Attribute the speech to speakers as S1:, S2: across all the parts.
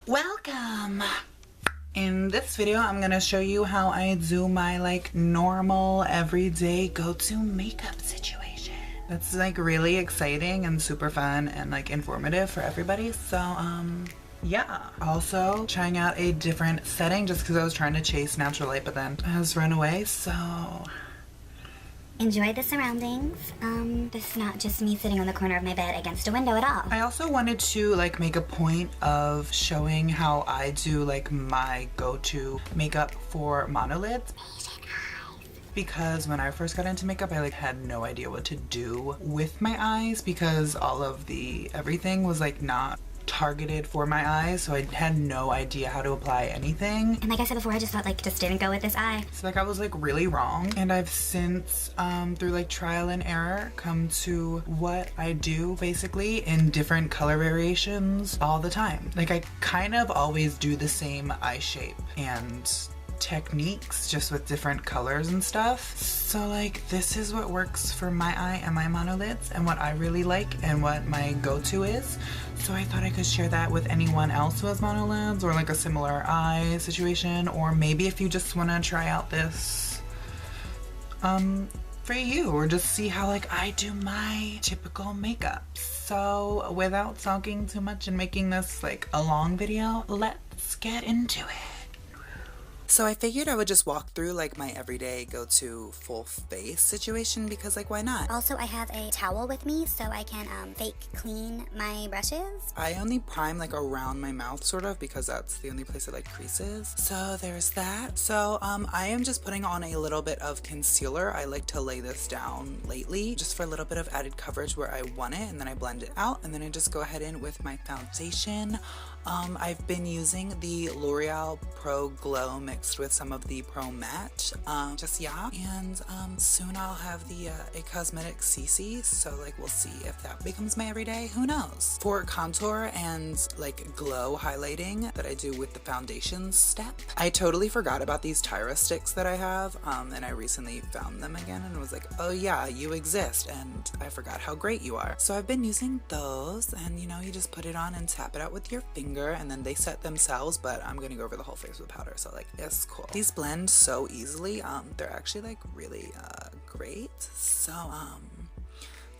S1: Welcome! In this video, I'm gonna show you how I do my like normal everyday go-to makeup situation. That's like really exciting and super fun and like informative for everybody. So yeah. Also trying out a different setting just because I was trying to chase natural light, but then I was run away, so
S2: enjoy the surroundings. This is not just me sitting on the corner of my bed against a window at all.
S1: I also wanted to like make a point of showing how I do like my go-to makeup for monolids. Because when I first got into makeup, I like had no idea what to do with my eyes because all of the everything was like not targeted for my eyes, so I had no idea how to apply anything.
S2: And like I said before, I just felt like just didn't go with this eye.
S1: So like I was like really wrong, and I've since through like trial and error come to what I do basically in different color variations all the time. Like I kind of always do the same eye shape and techniques just with different colors and stuff. So like this is what works for my eye and my monolids and what I really like and what my go-to is. So I thought I could share that with anyone else who has monolids or like a similar eye situation, or maybe if you just want to try out this for you, or just see how like I do my typical makeup. So without talking too much and making this like a long video, let's get into it. So I figured I would just walk through like my everyday go-to full face situation because like why not?
S2: Also, I have a towel with me so I can fake clean my brushes.
S1: I only prime like around my mouth sort of because that's the only place it like creases. So there's that. So I am just putting on a little bit of concealer. I like to lay this down lightly just for a little bit of added coverage where I want it, and then I blend it out, and then I just go ahead in with my foundation. I've been using the L'Oreal Pro Glow mixed with some of the Pro Matte, and soon I'll have the It Cosmetics CC, so like we'll see if that becomes my everyday, who knows. For contour and like glow highlighting that I do with the foundation step, I totally forgot about these Tyra sticks that I have, and I recently found them again and was like, oh yeah, you exist, and I forgot how great you are. So I've been using those, and you know, you just put it on and tap it out with your finger, and then they set themselves, but I'm gonna go over the whole face with powder, so like it's cool. These blend so easily. They're actually like really great, so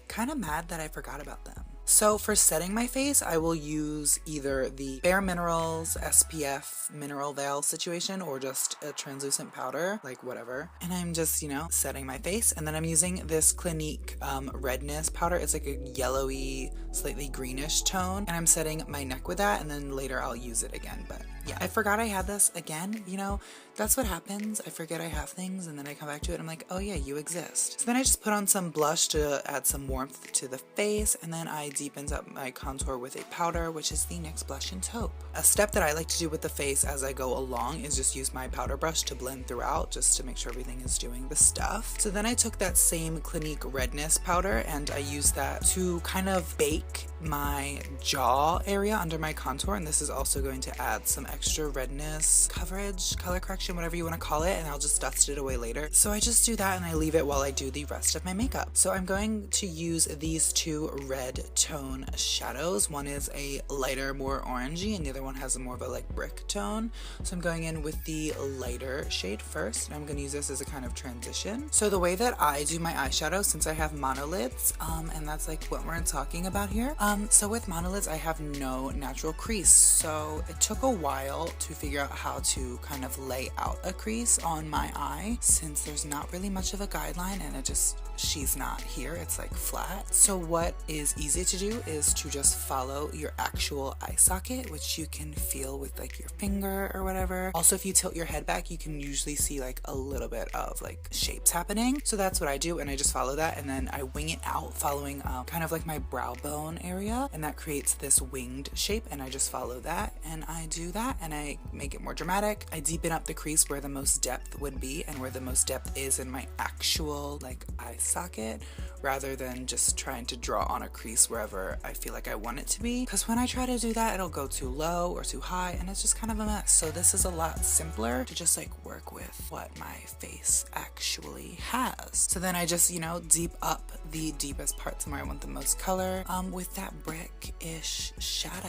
S1: kind of mad that I forgot about them. So for setting my face, I will use either the Bare Minerals SPF Mineral Veil situation or just a translucent powder, like whatever. And I'm just, you know, setting my face. And then I'm using this Clinique redness powder. It's like a yellowy, slightly greenish tone. And I'm setting my neck with that, and then later I'll use it again. But yeah, I forgot I had this again. You know, that's what happens. I forget I have things, and then I come back to it and I'm like, oh yeah, you exist. So then I just put on some blush to add some warmth to the face, and then I deepens up my contour with a powder, which is the NYX Blush and Taupe. A step that I like to do with the face as I go along is just use my powder brush to blend throughout, just to make sure everything is doing the stuff. So then I took that same Clinique redness powder and I used that to kind of bake my jaw area under my contour, and this is also going to add some extra redness, coverage, color correction, whatever you want to call it, and I'll just dust it away later. So I just do that and I leave it while I do the rest of my makeup. So I'm going to use these two red tone shadows. One is a lighter, more orangey, and the other one has a more of a like brick tone. So I'm going in with the lighter shade first, and I'm going to use this as a kind of transition. So the way that I do my eyeshadow, since I have monolids, and that's like what we're talking about here, so with monolids I have no natural crease, so it took a while to figure out how to kind of lay out a crease on my eye, since there's not really much of a guideline and it just, she's not here, it's like flat. So what is easy to do is to just follow your actual eye socket, which you can feel with like your finger or whatever. Also, if you tilt your head back, you can usually see like a little bit of like shapes happening. So that's what I do, and I just follow that, and then I wing it out following kind of like my brow bone area, and that creates this winged shape, and I just follow that, and I do that, and I make it more dramatic. I deepen up the crease where the most depth would be and where the most depth is in my actual like eye socket, rather than just trying to draw on a crease wherever I feel like I want it to be, because when I try to do that, it'll go too low or too high, and it's just kind of a mess. So this is a lot simpler to just like work with what my face actually has. So then I just, you know, deep up the deepest parts where I want the most color with that brick-ish shadow.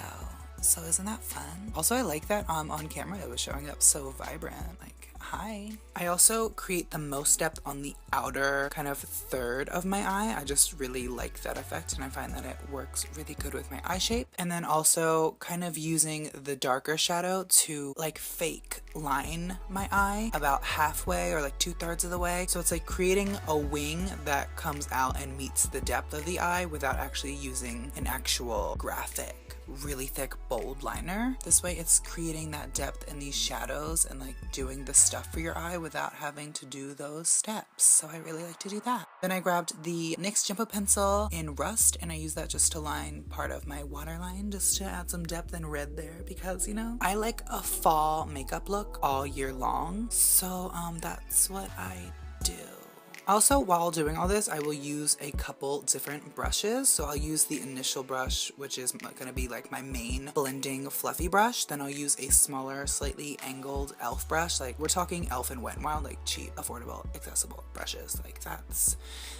S1: So isn't that fun? Also, I like that on camera it was showing up so vibrant. Like, hi. I also create the most depth on the outer kind of third of my eye. I just really like that effect and I find that it works really good with my eye shape. And then also kind of using the darker shadow to like fake line my eye about halfway or like 2/3 of the way. So it's like creating a wing that comes out and meets the depth of the eye without actually using an actual graphic really thick bold liner. This way it's creating that depth in these shadows and like doing the stuff for your eye without having to do those steps. So I really like to do that. Then I grabbed the NYX Jumbo pencil in Rust and I use that just to line part of my waterline just to add some depth and red there because, you know, I like a fall makeup look all year long. So that's what I do. Also, while doing all this, I will use a couple different brushes. So I'll use the initial brush, which is going to be like my main blending fluffy brush. Then I'll use a smaller, slightly angled e.l.f. brush. Like we're talking e.l.f. and Wet n Wild, like cheap, affordable, accessible brushes. Like that's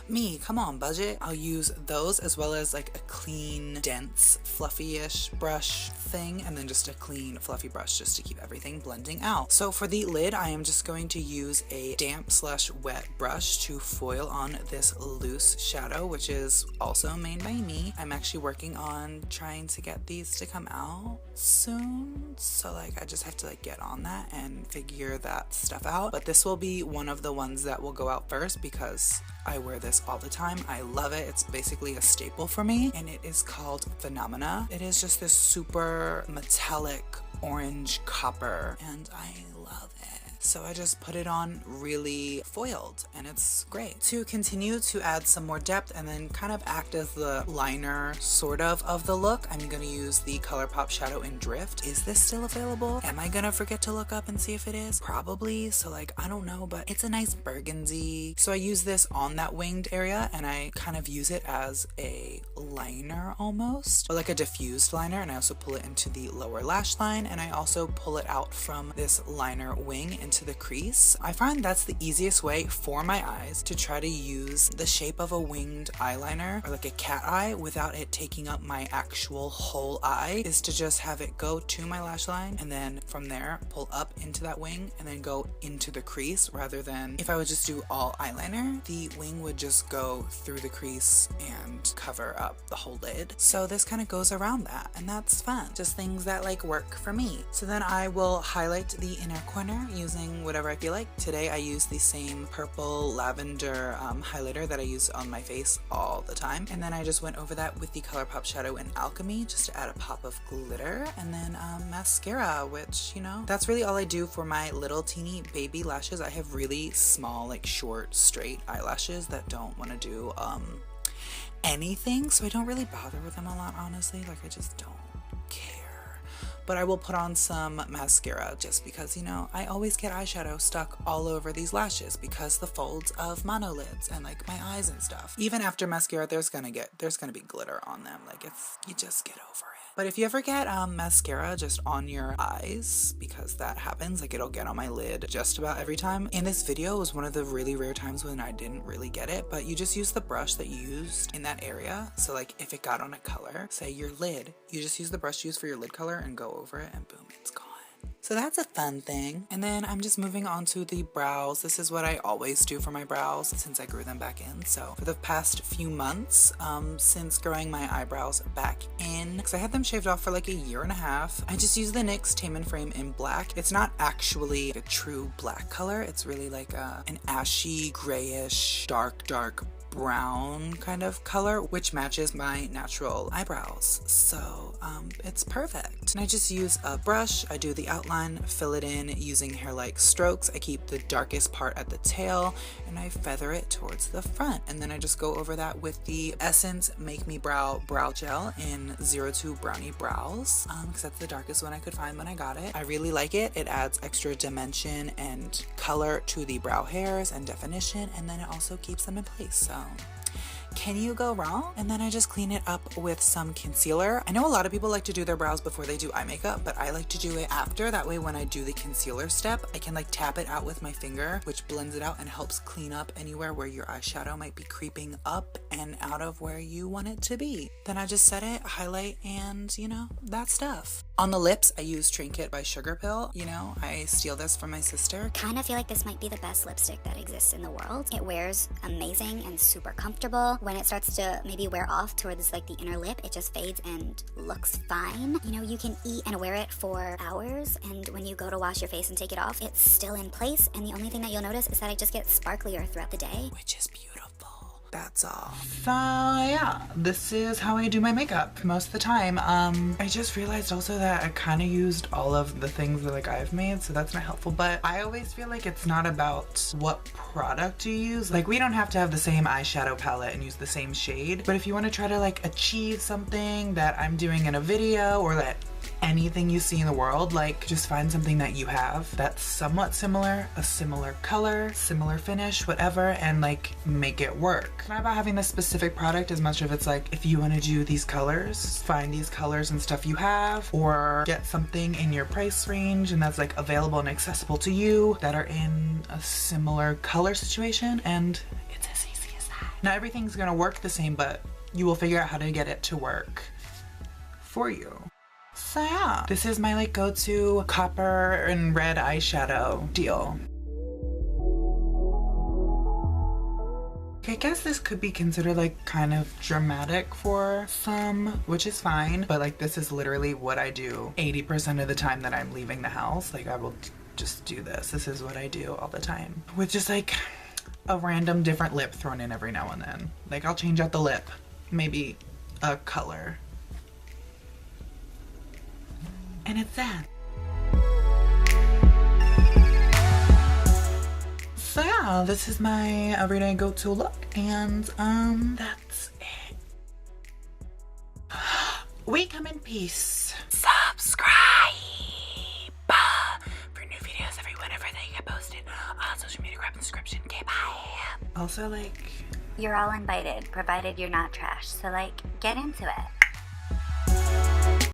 S1: me. Come on, budget. I'll use those as well as like a clean, dense, fluffy-ish brush thing. And then just a clean, fluffy brush just to keep everything blending out. So for the lid, I am just going to use a damp/wet brush to foil on this loose shadow, which is also made by me. I'm actually working on trying to get these to come out soon, so like I just have to like get on that and figure that stuff out. But this will be one of the ones that will go out first because I wear this all the time. I love it. It's basically a staple for me and it is called Phenomena. It is just this super metallic orange copper and I love it. So I just put it on really foiled and it's great. To continue to add some more depth and then kind of act as the liner sort of the look, I'm going to use the ColourPop Shadow in Drift. Is this still available? Am I gonna forget to look up and see if it is? Probably. So like, I don't know, but it's a nice burgundy. So I use this on that winged area and I kind of use it as a liner almost, or like a diffused liner, and I also pull it into the lower lash line and I also pull it out from this liner wing into the crease. I find that's the easiest way for my eyes to try to use the shape of a winged eyeliner or like a cat eye without it taking up my actual whole eye, is to just have it go to my lash line and then from there pull up into that wing and then go into the crease, rather than if I would just do all eyeliner, the wing would just go through the crease and cover up the whole lid. So this kind of goes around that and that's fun. Just things that like work for me. So then I will highlight the inner corner using whatever I feel like. Today I use the same purple lavender highlighter that I use on my face all the time, and then I just went over that with the ColourPop Shadow in Alchemy just to add a pop of glitter, and then mascara, which, you know, that's really all I do for my little teeny baby lashes. I have really small, like short straight eyelashes that don't want to do anything, so I don't really bother with them a lot, honestly. Like I just don't care. But I will put on some mascara just because, you know, I always get eyeshadow stuck all over these lashes because the folds of monolids and like my eyes and stuff. Even after mascara, there's gonna be glitter on them. Like you just get over it. But if you ever get mascara just on your eyes, because that happens, like it'll get on my lid just about every time. In this video was one of the really rare times when I didn't really get it, but you just use the brush that you used in that area. So like if it got on a color, say your lid, you just use the brush you use for your lid color and go over it and boom, it's gone. So that's a fun thing. And then I'm just moving on to the brows. This is what I always do for my brows since I grew them back in. So for the past few months, since growing my eyebrows back in, because I had them shaved off for like 1.5 years, I just use the NYX Tame and Frame in black. It's not actually a true black color. It's really like an ashy, grayish, dark brown kind of color, which matches my natural eyebrows. So it's perfect. And I just use a brush, I do the outline, fill it in using hair-like strokes. I keep the darkest part at the tail and I feather it towards the front. And then I just go over that with the Essence Make Me Brow Brow Gel in 02 Brownie Brows, because that's the darkest one I could find when I got it. I really like it. It adds extra dimension and color to the brow hairs and definition, and then it also keeps them in place. So can you go wrong? And then I just clean it up with some concealer. I know a lot of people like to do their brows before they do eye makeup, but I like to do it after. That way when I do the concealer step, I can like tap it out with my finger, which blends it out and helps clean up anywhere where your eyeshadow might be creeping up and out of where you want it to be. Then I just set it, highlight, and you know, that stuff. On the lips, I use Trinket by Sugar Pill. You know, I steal this from my sister.
S2: Kind of feel like this might be the best lipstick that exists in the world. It wears amazing and super comfortable. When it starts to maybe wear off towards like the inner lip, it just fades and looks fine. You know, you can eat and wear it for hours, and when you go to wash your face and take it off, it's still in place, and the only thing that you'll notice is that it just gets sparklier throughout the day.
S1: Which is beautiful. That's all. So yeah, this is how I do my makeup most of the time. I just realized also that I kind of used all of the things that like I've made, so that's not helpful, but I always feel like it's not about what product you use. Like, we don't have to have the same eyeshadow palette and use the same shade, but if you want to try to like achieve something that I'm doing in a video, or that anything you see in the world, like, just find something that you have that's somewhat similar, a similar color, similar finish, whatever, and like make it work. It's not about having this specific product as much as it's like, if you want to do these colors, find these colors and stuff you have, or get something in your price range and that's like available and accessible to you that are in a similar color situation, and it's as easy as that. Not everything's gonna work the same, but you will figure out how to get it to work for you. So yeah, this is my like go-to copper and red eyeshadow deal. I guess this could be considered like kind of dramatic for some, which is fine, but like this is literally what I do 80% of the time that I'm leaving the house. Like, I will just do this. This is what I do all the time, with just like a random different lip thrown in every now and then. Like, I'll change out the lip, maybe a color, and it's that. So yeah, this is my everyday go-to look, and that's it. We come in peace. Subscribe for new videos whenever they get posted on social media. Grab the description. Okay, bye. Also, like,
S2: You're all invited, provided you're not trash, so like, get into it.